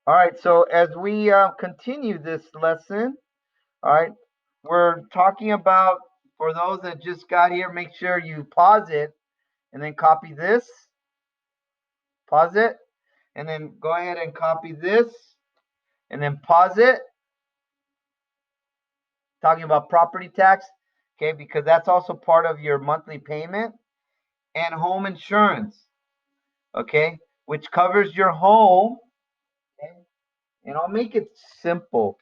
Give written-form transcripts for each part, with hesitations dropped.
All right, so as we continue this lesson, all right, we're talking about, for those that just got here, make sure you pause it and then copy this, pause it, and then go ahead and copy this, and then pause it, talking about property tax, okay, because that's also part of your monthly payment, and home insurance, okay, which covers your home, okay, and I'll make it simple.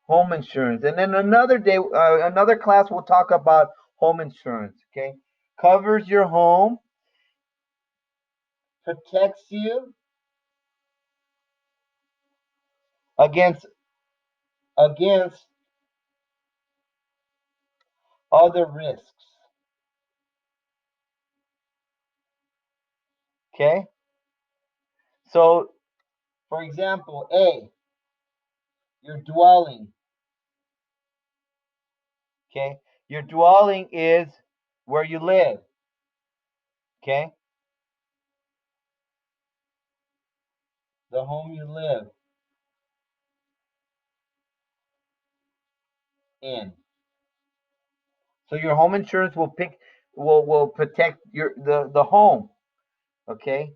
Home insurance. And then another day, another class, we'll talk about home insurance. Okay, covers your home, protects you against against other risks. Okay, so for example, A, your dwelling. Okay, your dwelling is where you live. Okay, the home you live in. So your home insurance will protect the home. Okay,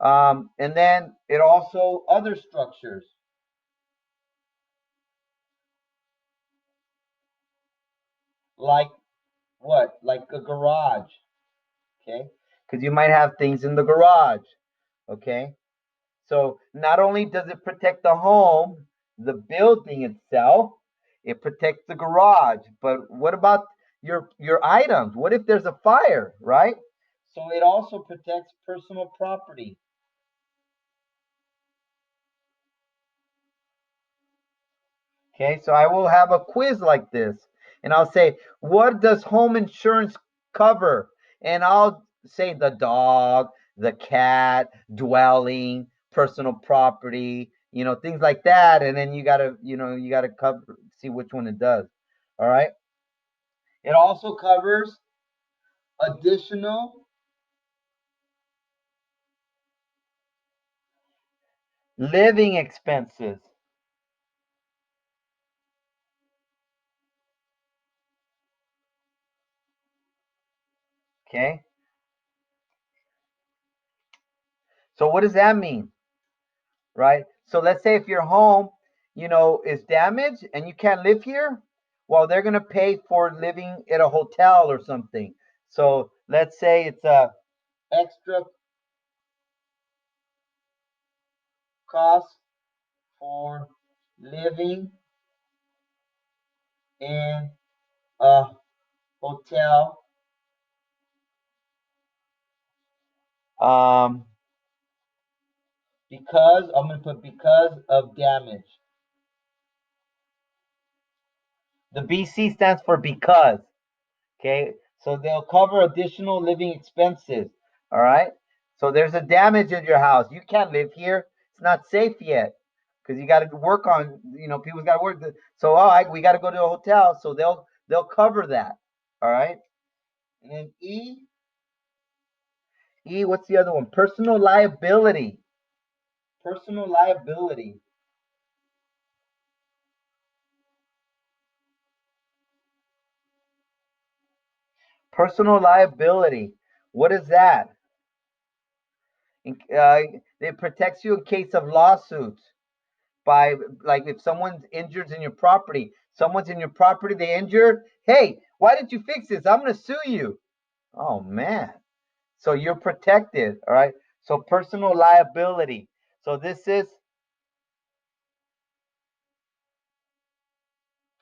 and then it also other structures like what? Like a garage, okay? Because you might have things in the garage, okay? So not only does it protect the home, the building itself, it protects the garage. But what about your items? What if there's a fire, right? So it also protects personal property. Okay, so I will have a quiz like this, and I'll say, what does home insurance cover? And I'll say the dog, the cat, dwelling, personal property, things like that. And then you gotta cover, see which one it does. All right. It also covers additional living expenses. Okay. So what does that mean? Right? So let's say if your home, is damaged and you can't live here, well, they're gonna pay for living at a hotel or something. So let's say it's a extra cost for living in a hotel, um, because I'm gonna put because of damage. The BC stands for because. Okay, so they'll cover additional living expenses. All right, so there's a damage in your house. You can't live here. It's not safe yet because you got to work on. People's got to work. So all right, we got to go to a hotel. So they'll cover that. All right, and then E. What's the other one? Personal liability. Personal liability. Personal liability. What is that? Uh, it protects you in case of lawsuits. By, like, if someone's injured in your property, they injured. Hey, why didn't you fix this? I'm gonna sue you. Oh man. So you're protected, all right? So personal liability. So this is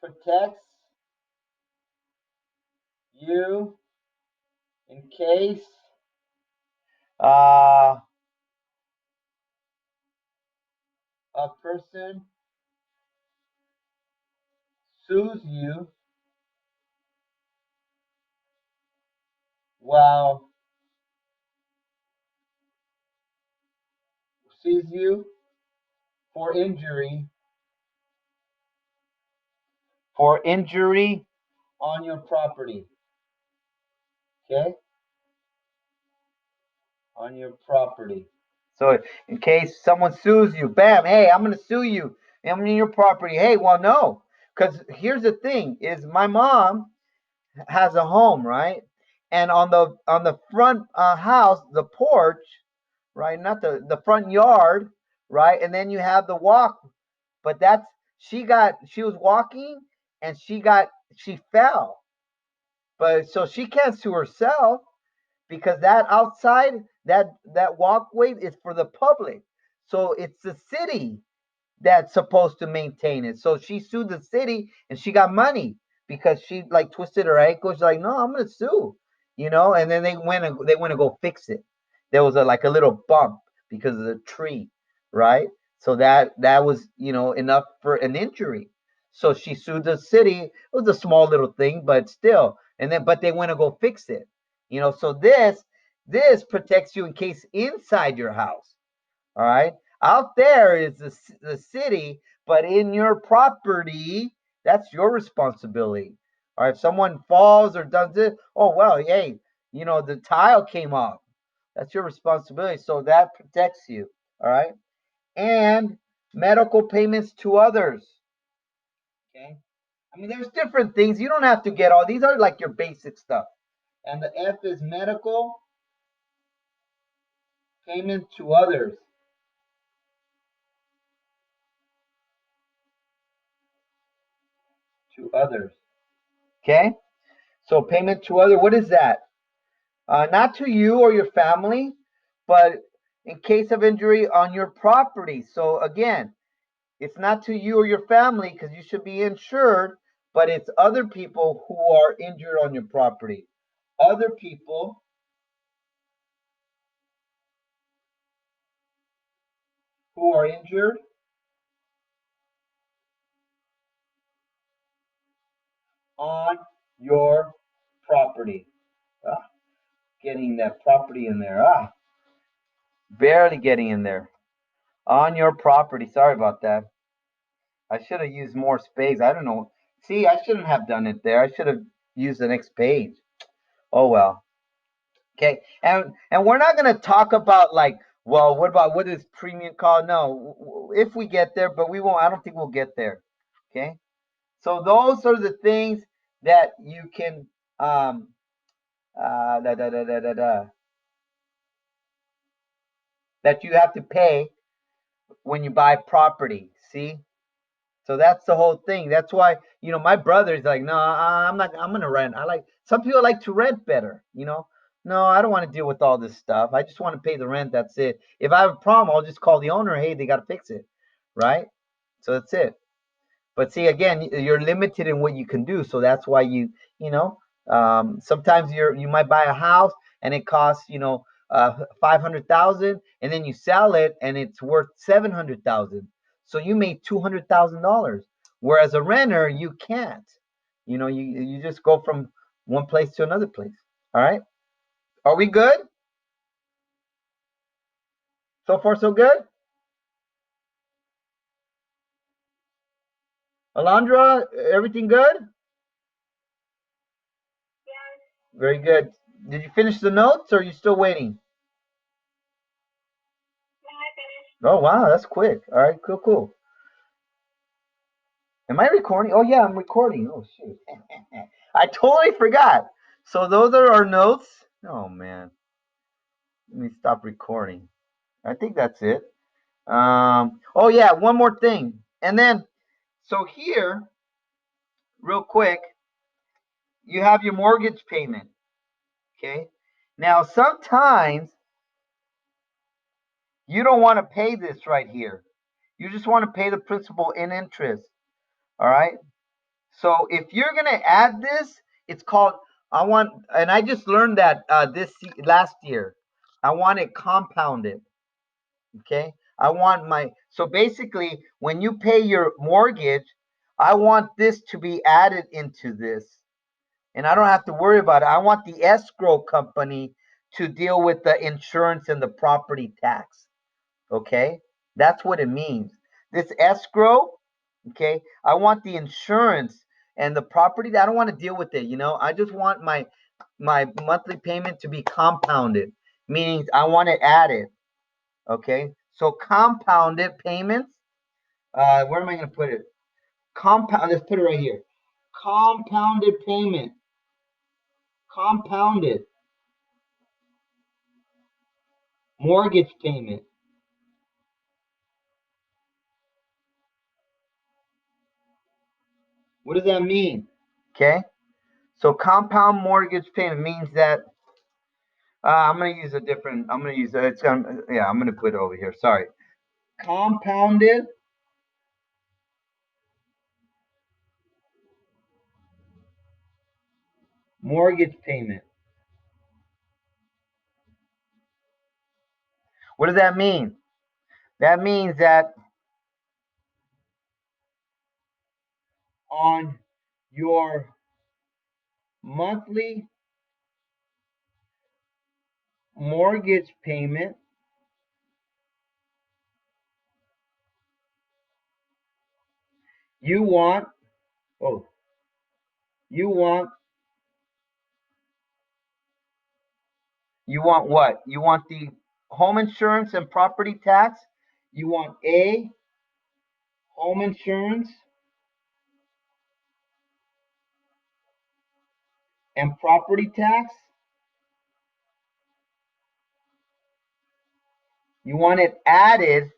protects you in case uh, a person sues you while sues you for injury on your property. Okay, on your property. So in case someone sues you, bam, hey, I'm gonna sue you. I'm in your property. Hey, well, no, because here's the thing: is my mom has a home, right? And on the front house, the porch, right? Not the front yard, right? And then you have the walk, but that's she was walking and she fell, but so she can't sue herself because that outside that walkway is for the public, so it's the city that's supposed to maintain it. So she sued the city and she got money because she like twisted her ankle. She's like, no, I'm gonna sue, And then they went to go fix it. There was like a little bump because of the tree, right? So that was enough for an injury. So she sued the city. It was a small little thing, but still. And then but they went to go fix it. So this protects you in case inside your house. All right. Out there is the city, but in your property, that's your responsibility. All right. If someone falls or does it, oh, well, hey, the tile came off. That's your responsibility. So that protects you. All right. And medical payments to others. Okay. I mean, there's different things. You don't have to get all these are like your basic stuff. And the F is medical payment to others. To others. Okay. So payment to other, what is that? Not to you or your family, but in case of injury on your property. So again, it's not to you or your family because you should be insured, but it's other people who are injured on your property. Other people who are injured on your property. Ah, getting that property in there. Barely getting in there. On your property. Sorry about that. I should have used more space. I don't know. See, I shouldn't have done it there. I should have used the next page. Oh well. Okay. And we're not gonna talk about like, well, what is premium called? No, if we get there, but we won't. I don't think we'll get there. Okay. So those are the things that you can da, da, da, da, da, da, that you have to pay when you buy property. See? So that's the whole thing. That's why, my brother's like, no, I'm not, I'm gonna rent. Some people like to rent better. No, I don't want to deal with all this stuff. I just want to pay the rent. That's it. If I have a problem, I'll just call the owner. Hey, they got to fix it. Right? So that's it. But see, again, you're limited in what you can do. So that's why sometimes you might buy a house and it costs, 500,000, and then you sell it and it's worth 700,000. So you made $200,000. Whereas a renter, you can't. You just go from one place to another place. All right. Are we good? So far, so good. Alondra, everything good? Very good. Did you finish the notes or are you still waiting? Oh wow, that's quick. All right, cool, cool. Am I recording? Oh yeah, I'm recording. Oh shoot. I totally forgot. So those are our notes. Oh man. Let me stop recording. I think that's it. Oh yeah, one more thing. And then so here, real quick, you have your mortgage payment. Okay. Now sometimes you don't want to pay this right here. You just want to pay the principal and interest. All right. So if you're gonna add this, it's called and I just learned that this last year. I want it compounded. Okay, I want so basically when you pay your mortgage, I want this to be added into this, and I don't have to worry about it. I want the escrow company to deal with the insurance and the property tax. Okay, that's what it means. This escrow, okay, I want the insurance and the property. I don't want to deal with it. I just want my monthly payment to be compounded, meaning I want it added. Okay, so compounded payments. Where am I going to put it? Compound. Let's put it right here. Compounded payment. Compounded mortgage payment. What does that mean? Okay, so compound mortgage payment means that I'm going to use a different. I'm going to use it's going. Yeah, I'm going to put it over here. Sorry. Compounded mortgage payment. What does that mean? That means that on your monthly mortgage payment, you want, oh, you want, you want what? You want the home insurance and property tax. You want A, home insurance and property tax. You want it added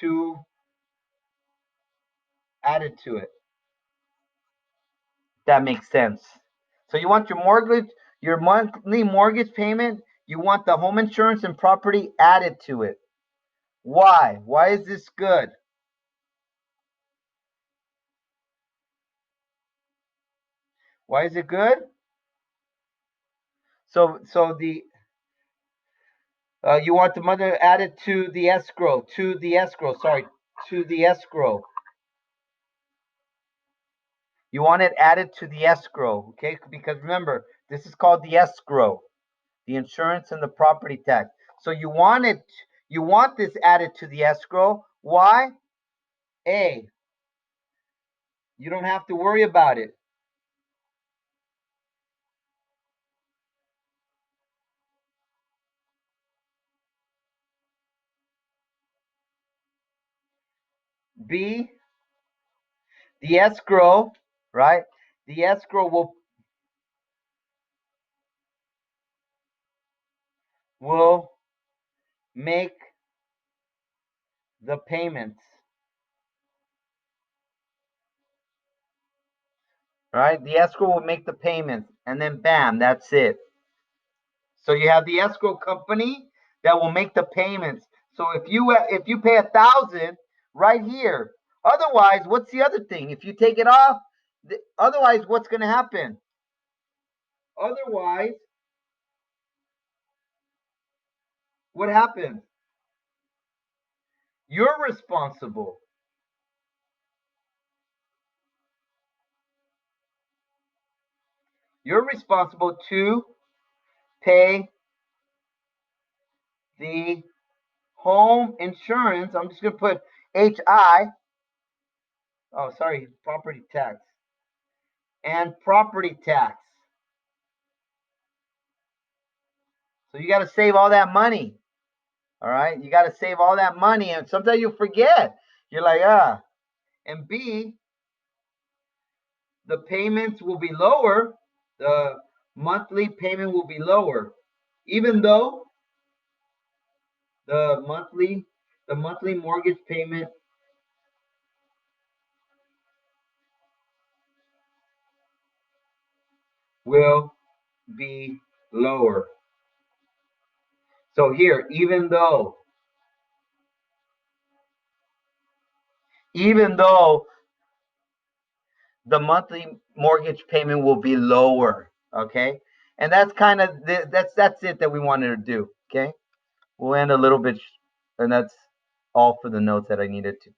to, added to it. That makes sense. So you want your monthly mortgage payment, you want the home insurance and property added to it. Why? Why is this good? Why is it good? So the you want the money added to the escrow, sorry, to the escrow. You want it added to the escrow, okay? Because remember, this is called the escrow, the insurance and the property tax. So you want this added to the escrow. Why? A, you don't have to worry about it. B, the escrow, right? The escrow will make the payments. Right? The escrow will make the payments, and then bam, that's it. So you have the escrow company that will make the payments. So if you pay 1,000 right here, otherwise, what's the other thing? If you take it off, otherwise, what's going to happen? Otherwise, what happens? You're responsible. You're responsible to pay the home insurance. I'm just going to put HI. Oh, sorry, property tax. And property tax. So you got to save all that money. All right. You got to save all that money. And sometimes you forget. You're like, ah. And B, the payments will be lower. The monthly payment will be lower. Even though the monthly mortgage payment will be lower. So here, even though the monthly mortgage payment will be lower, okay? And that's kind of that's it that we wanted to do, okay? We'll end a little bit, and that's all for the notes that I needed to